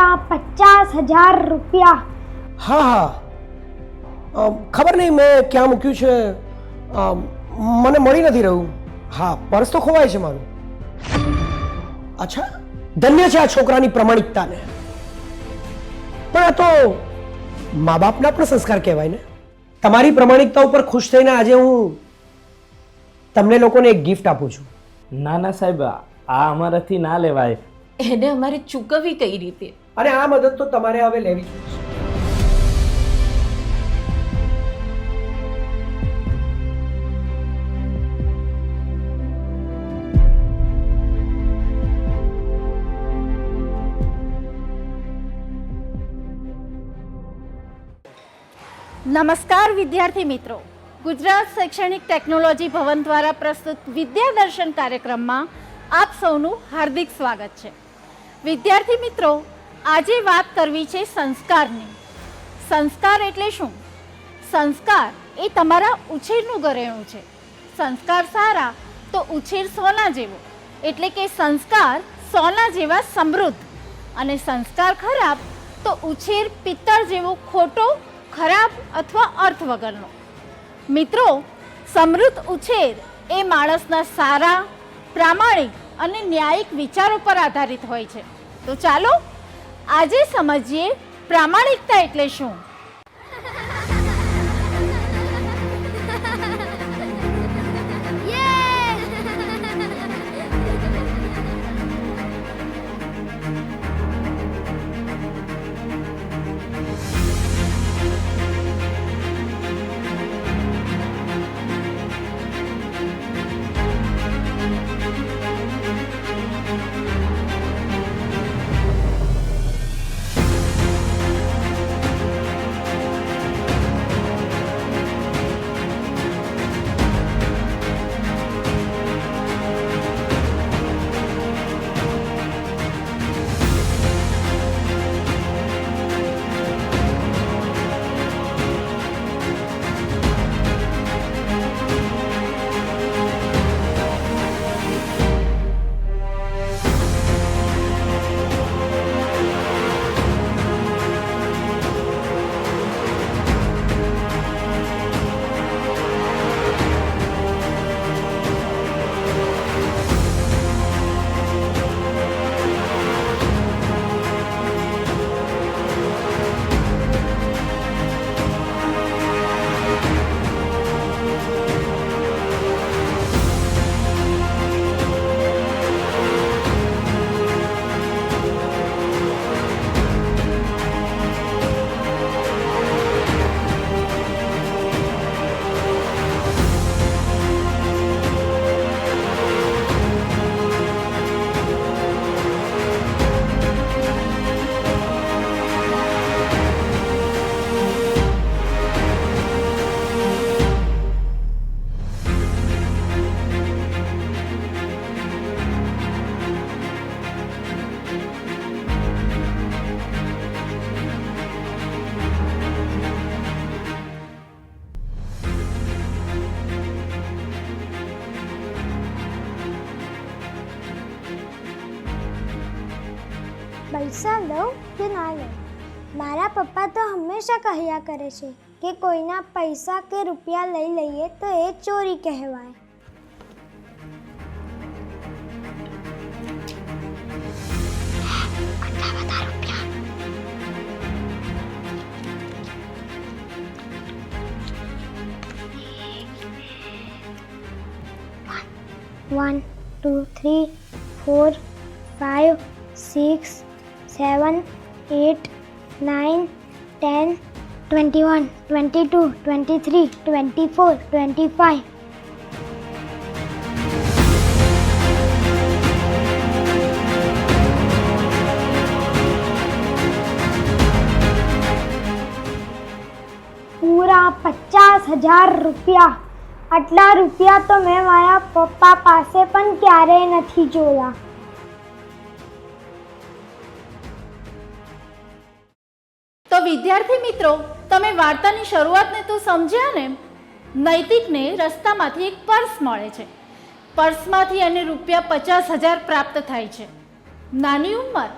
पूरा 50,000 रुपया। હા હા ખબર નહીં મેં ક્યાં મૂક્યું છે, મને મળી નથી રહ્યું. હા, પર્સ તો ખોવાય છે મારું. અચ્છા, ધન્ય છે આ છોકરાની પ્રમાણિકતાને. પણ આ તો મા બાપના પણ સંસ્કાર કહેવાય ને. તમારી પ્રમાણિકતા ઉપર ખુશ થઈને આજે હું તમને લોકોને એક ગિફ્ટ આપું છું. ના ના સાહેબ, આ અમારાથી ના લેવાય. એને અમારે ચૂકવવી કઈ રીતે? અને આ મદદ તો તમારે હવે લેવી જ પડશે. નમસ્કાર વિદ્યાર્થી મિત્રો, ગુજરાત શૈક્ષણિક ટેકનોલોજી ભવન દ્વારા પ્રસ્તુત વિદ્યા દર્શન કાર્યક્રમમાં આપ સૌનું હાર્દિક સ્વાગત છે. વિદ્યાર્થી મિત્રો, આજે વાત કરવી છે સંસ્કારની. સંસ્કાર એટલે શું? સંસ્કાર એ તમારા ઉછેરનું ઘરેણું છે. સંસ્કાર સારા તો ઉછેર સોના જેવો, એટલે કે સંસ્કાર સોના જેવા સમૃદ્ધ, અને સંસ્કાર ખરાબ તો ઉછેર પિત્તળ જેવો ખોટો, ખરાબ અથવા અર્થ વગરનો. મિત્રો, સમૃદ્ધ ઉછેર એ માણસના સારા, પ્રામાણિક અને ન્યાયિક વિચારો પર આધારિત હોય છે. તો ચાલો આજે સમજીએ પ્રામાણિકતા એટલે શું. પૈસા લઉં કે ના લઉં? મારા પપ્પા તો હંમેશા કહ્યા કરે છે કે કોઈના પૈસા કે રૂપિયા લઈ લઈએ તો એ ચોરી કહેવાય. One, 2, 3, 4, 5, 6, 7, 8, 9, 10, 21, 22, 23, 24, 25. पूरा 50,000 रुपया. આટલા રૂપિયા તો મેં મારા પપ્પા પાસે પણ ક્યારેય નથી જોયા. તો વિદ્યાર્થી મિત્રો, તમે વાર્તાની શરૂઆતને તો સમજ્યા ને. નૈતિકને રસ્તામાંથી એક પર્સ મળે છે. પર્સમાંથી એને રૂપિયા 50,000 પ્રાપ્ત થાય છે. નાની ઉંમર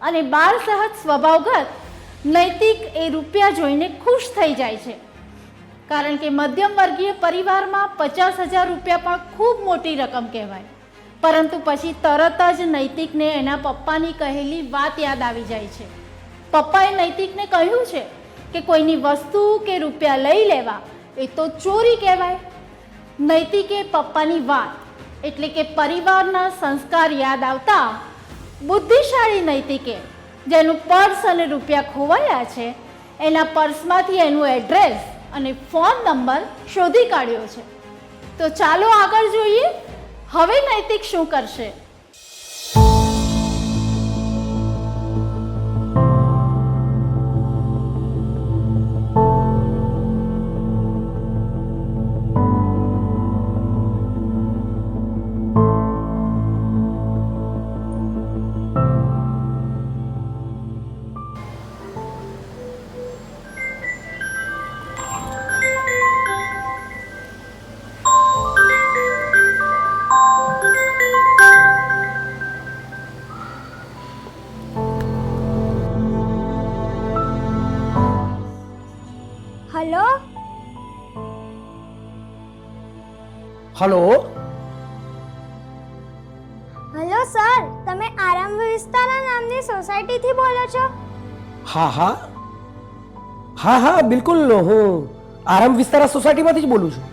અને બાળ સહજ સ્વભાવગત નૈતિક એ રૂપિયા જોઈને ખુશ થઈ જાય છે. કારણ કે મધ્યમ વર્ગીય પરિવારમાં 50,000 રૂપિયા પણ ખૂબ મોટી રકમ કહેવાય. પરંતુ પછી તરત જ નૈતિકને એના પપ્પાની કહેલી વાત યાદ આવી જાય છે. પપ્પાએ નૈતિકને કહ્યું છે કે કોઈની વસ્તુ કે રૂપિયા લઈ લેવા એ તો ચોરી કહેવાય. નૈતિકે પપ્પાની વાત એટલે કે પરિવારના સંસ્કાર યાદ આવતા બુદ્ધિશાળી નૈતિકે જેનું પર્સ અને રૂપિયા ખોવાયા છે એના પર્સમાંથી એનું એડ્રેસ અને ફોન નંબર શોધી કાઢ્યો છે. તો ચાલો આગળ જોઈએ હવે નૈતિક શું કરશે. હલો હલો હલો સર, તમે આરામ વિસ્તારા નામની સોસાયટીથી બોલો છો? હા હા હા હા બિલકુલ, હું આરામ વિસ્તારા સોસાયટીમાંથી જ બોલું છું.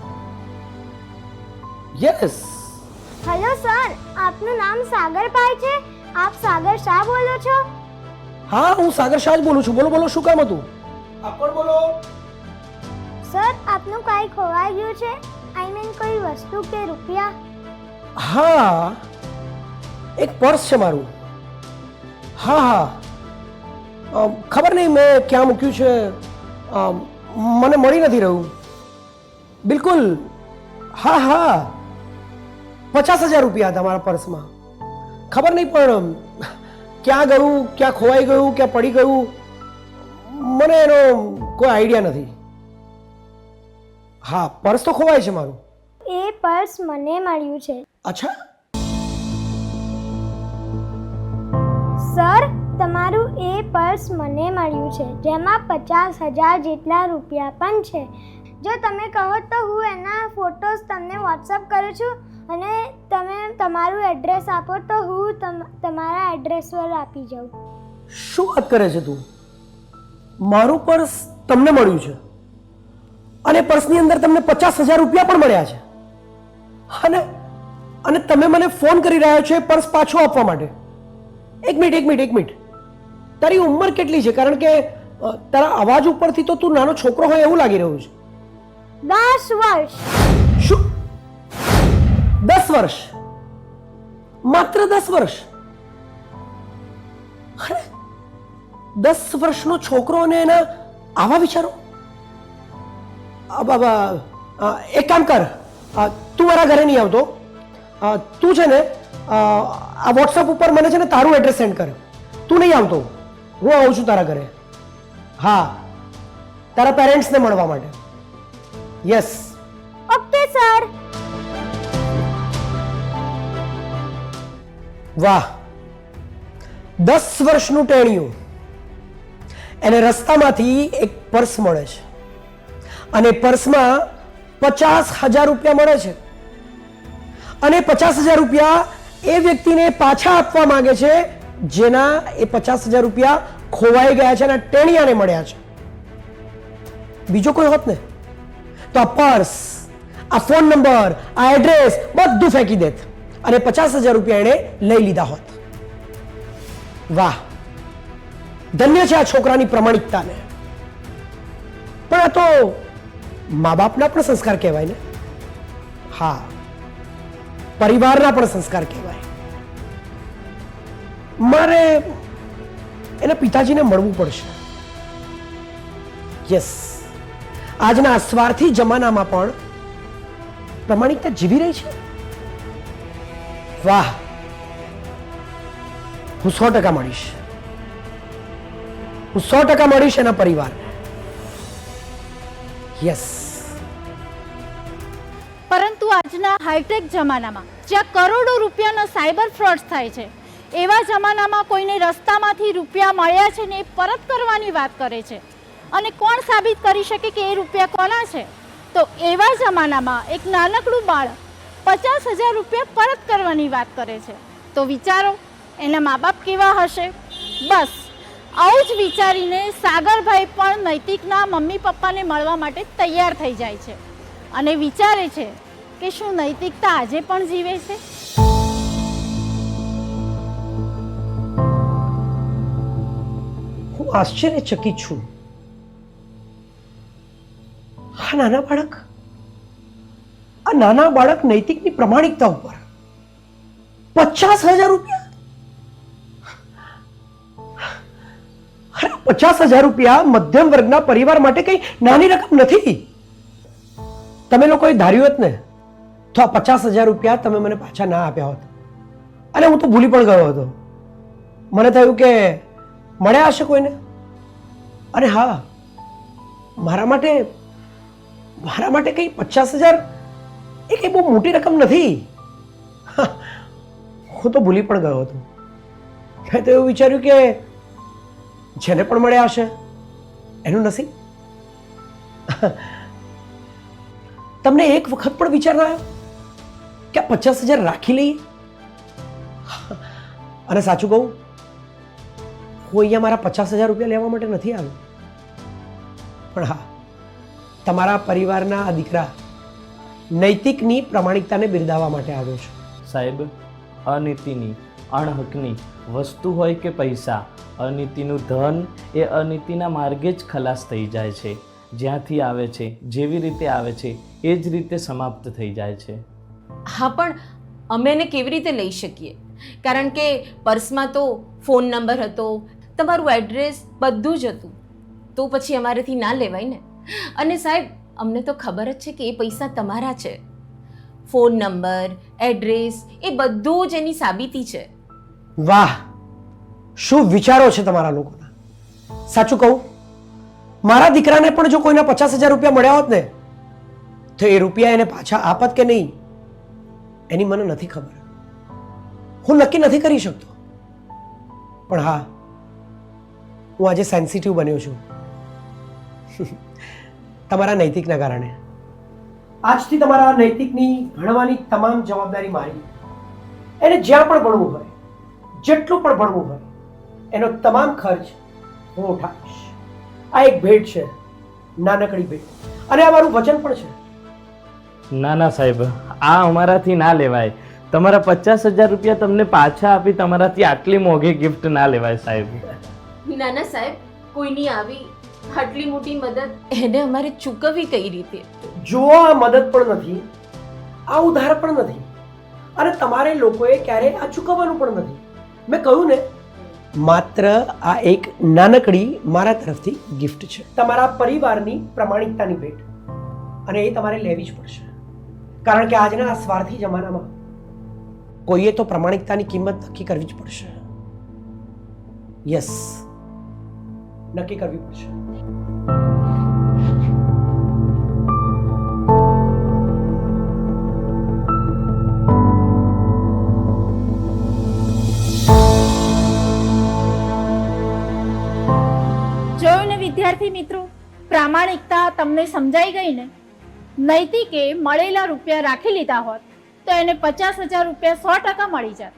યસ. હલો સર, આપનું નામ સાગરભાઈ છે? આપ સાગર શાહ બોલો છો? હા, હું સાગર શાહ જ બોલું છું. બોલો બોલો, શું કામ હતું? આપ કોણ બોલો? સર, આપનું કાંઈ ખોવાઈ ગયું છે? આઈ મીન કોઈ વસ્તુ કે રૂપિયા? હા, એક પર્સ છે મારું. હા હા, ખબર નહીં મેં ક્યાં મૂક્યું છે, મને મળી નથી રહ્યું. બિલકુલ, હા હા, 50,000 રૂપિયા હતા મારા પર્સમાં. ખબર નહીં પણ ક્યાં ગયું, ક્યાં ખોવાઈ ગયું, ક્યાં પડી ગયું, મને એનો કોઈ આઈડિયા નથી. હા, પર્સ તો ખોવાય છે મારું. એ પર્સ મને મળ્યું છે. અચ્છા, સર, તમારું એ પર્સ મને મળ્યું છે જેમાં 50,000 જેટલા રૂપિયા પણ છે. જો તમે કહો તો હું એના ફોટોસ તમને વોટ્સઅપ કરું છું અને તમે તમારું એડ્રેસ આપો તો હું તમારા એડ્રેસ પર આપી જાઉં. શું વાત કરે છે તું? મારું પર્સ તમને મળ્યું છે અને પર્સની અંદર તમને 50,000 રૂપિયા પણ મળ્યા છે અને તમે મને ફોન કરી રહ્યા છો એ પર્સ પાછું આપવા માટે? એક મિનિટ, તારી ઉંમર કેટલી છે? કારણ કે તારા અવાજ ઉપરથી તો તું નાનો છોકરો હોય એવું લાગી રહ્યું છે. 10 વર્ષ. શું? 10 વર્ષ? માત્ર 10 વર્ષ? અરે 10 વર્ષનો છોકરો અને એના આવા વિચારો? એક કામ કર, તું મારા ઘરે નહીં આવતો. તું છે ને આ વોટ્સઅપ ઉપર મને છે ને તારું એડ્રેસ સેન્ડ કર. તું નહીં આવતો, હું આવું છું તારા ઘરે. હા, તારા પેરેન્ટ્સને મળવા માટે. યસ. Okay sir. વાહ, 10 વર્ષનું ટેણિયું, એને રસ્તામાંથી એક પર્સ મળે છે અને પર્સમાં 50,000 રૂપિયા મળે છે અને 50,000 રૂપિયા એ વ્યક્તિને પાછા આપવા માંગે છે જેના એ 50,000 રૂપિયા ખોવાઈ ગયા છે અને ટેણિયાને મળ્યા છે. બીજો કોઈ હોત ને તો આ પર્સ, આ ફોન નંબર, આ એડ્રેસ બધું ફેંકી દેત અને 50,000 રૂપિયા એણે લઈ લીધા હોત. વાહ, ધન્ય છે આ છોકરાની પ્રમાણિકતાને. પણ આ તો મા બાપના પણ સંસ્કાર કહેવાય ને. હા, પરિવારના પણ સંસ્કાર કહેવાય. મારે એના પિતાજીને મળવું પડશે. યસ, આજના સ્વાર્થી જમાનામાં પણ પ્રમાણિકતા જીવી રહી છે. વાહ, હું 100% મળીશ. હું 100% મળીશ એના પરિવારને. યસ. પરંતુ આજના હાઈટેક જમાનામાં જ્યાં કરોડો રૂપિયાનો સાયબર ફ્રોડ થાય છે એવા જમાનામાં કોઈને રસ્તામાંથી રૂપિયા મળ્યા છે ને એ પરત કરવાની વાત કરે છે, અને કોણ સાબિત કરી શકે કે એ રૂપિયા કોના છે? તો એવા જમાનામાં એક નાનકડું બાળક 50,000 રૂપિયા પરત કરવાની વાત કરે છે. તો વિચારો એના મા બાપ કેવા હશે? બસ આવું જ વિચારીને સાગરભાઈ પણ નૈતિકના મમ્મી પપ્પાને મળવા માટે તૈયાર થઈ જાય છે અને વિચારે છે કે શું નૈતિકતા આજે પણ જીવે છે? હું આશ્ચર્યચકિત છું. આ નાના બાળક નૈતિકની પ્રમાણિકતા ઉપર 50,000 રૂપિયા. અરે 50,000 રૂપિયા મધ્યમ વર્ગના પરિવાર માટે કઈ નાની રકમ નથી. તમે લોકોએ ધાર્યું હોત ને તો આ 50,000 રૂપિયા તમે મને પાછા ના આપ્યા હોત, અને હું તો ભૂલી પણ ગયો હતો. મને થયું કે મળ્યા હશે કોઈને. અને હા, મારા માટે કઈ 50,000 એ કઈ બહુ મોટી રકમ નથી. હું તો ભૂલી પણ ગયો હતો. મેં તો એવું વિચાર્યું કે જેને પણ મળ્યા હશે એનું નસીબ. તમને એક વખત પણ વિચાર ના આવ્યો કે આ 50,000 રાખી લઈએ? અને સાચું કહું, હું અહીંયા મારા 50,000 રૂપિયા લેવા માટે નથી આવ્યો, પણ હા, તમારા પરિવારના આ દીકરા નૈતિકની પ્રમાણિકતાને બિરદાવવા માટે આવ્યો છું. સાહેબ, અનીતિની અણહકની વસ્તુ હોય કે પૈસા, અનીતિનું ધન એ અનીતિના માર્ગે જ ખલાસ થઈ જાય છે. જ્યાંથી આવે છે, જેવી રીતે આવે છે એ જ રીતે સમાપ્ત થઈ જાય છે. હા, પણ અમે એને કેવી રીતે લઈ શકીએ? કારણ કે પર્સમાં તો ફોન નંબર હતો, તમારું એડ્રેસ બધું જ હતું. તો પછી અમારેથી ના લેવાય ને. અને સાહેબ, અમને તો ખબર જ છે કે એ પૈસા તમારા છે. ફોન નંબર, એડ્રેસ એ બધું જ એની સાબિતી છે. વાહ, શું વિચારો છે તમારા લોકોના! સાચું કહું, મારા દીકરાને પણ જો કોઈના 50,000 રૂપિયા મળ્યા હોત ને તો એ રૂપિયા એને પાછા આપત કે નહીં એની મને નથી ખબર. હું નક્કી નથી કરી શકતો. પણ હા, હું આજે સેન્સિટિવ બન્યો છું તમારા નૈતિકના કારણે. આજથી તમારા નૈતિકની ભણવાની તમામ જવાબદારી મારી. એને જ્યાં પણ ભણવું હોય, જેટલું પણ ભણવું હોય, એનો તમામ ખર્ચ હું ઉઠાવીશ. આ એક ભેટ છે, નાનકડી ભેટ, અને આ મારું વચન પણ છે. ના ના સાહેબ, આ અમારાથી ના લેવાય. તમારા 50,000 રૂપિયા તમને પાછા આપી તમારાથી આટલી મોંઘી ગિફ્ટ ના લેવાય સાહેબ. ના ના સાહેબ, કોઈની આવી આટલી મોટી મદદ એને અમારે ચૂકવવી કઈ રીતે? જો આ મદદ પણ નથી, આ ઉધાર પણ નથી, અને તમારે લોકોએ ક્યારેય આ ચૂકવવાનું પણ નથી. મેં કહ્યું ને, માત્ર આ એક નાનકડી મારા તરફથી ગિફ્ટ છે, તમારા પરિવારની પ્રમાણિકતાની ભેટ, અને એ તમારે લેવી જ પડશે. કારણ કે આજના આ સ્વાર્થી જમાનામાં કોઈએ તો પ્રમાણિકતાની કિંમત નક્કી કરવી જ પડશે. યસ, નક્કી કરવી પડશે. જોયું ને વિદ્યાર્થી મિત્રો, પ્રામાણિકતા તમને સમજાઈ ગઈ ને? નૈતિકે મળેલા રૂપિયા રાખી લીધા હોત તો એને 50,000 રૂપિયા 100% મળી જાત.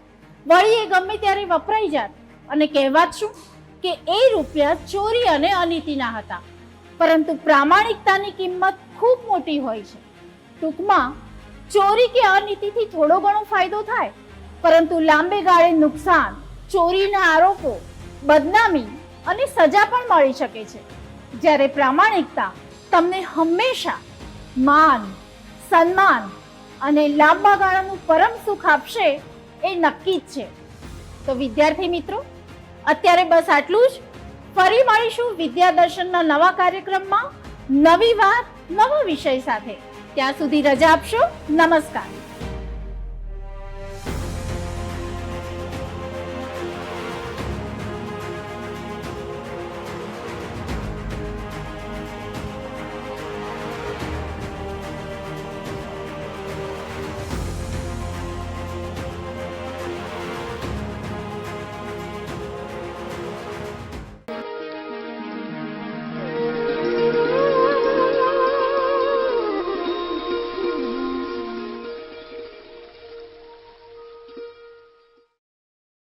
વળી એ ગમે ત્યારે વપરાઈ જાત, અને કહેવાત શું કે એ રૂપિયા ચોરી અને અનીતિના હતા. પરંતુ પ્રામાણિકતાની કિંમત ખૂબ મોટી હોય છે. ટૂંકમાં ચોરી કે અનીતિથી થોડો ઘણો ફાયદો થાય, પરંતુ લાંબે ગાળે નુકસાન, ચોરીના આરોપો, બદનામી અને સજા પણ મળી શકે છે. જ્યારે પ્રામાણિકતા તમને હંમેશા માન, સન્માન અને લાંબા ગાળાનું પરમ સુખ આપશે એ નક્કી જ છે. તો વિદ્યાર્થી મિત્રો, અત્યારે બસ આટલું જ. ફરી મળીશું વિદ્યાદર્શનના નવા કાર્યક્રમમાં નવી વાત, નવો વિષય સાથે. ત્યાં સુધી રજા આપશો. નમસ્કાર.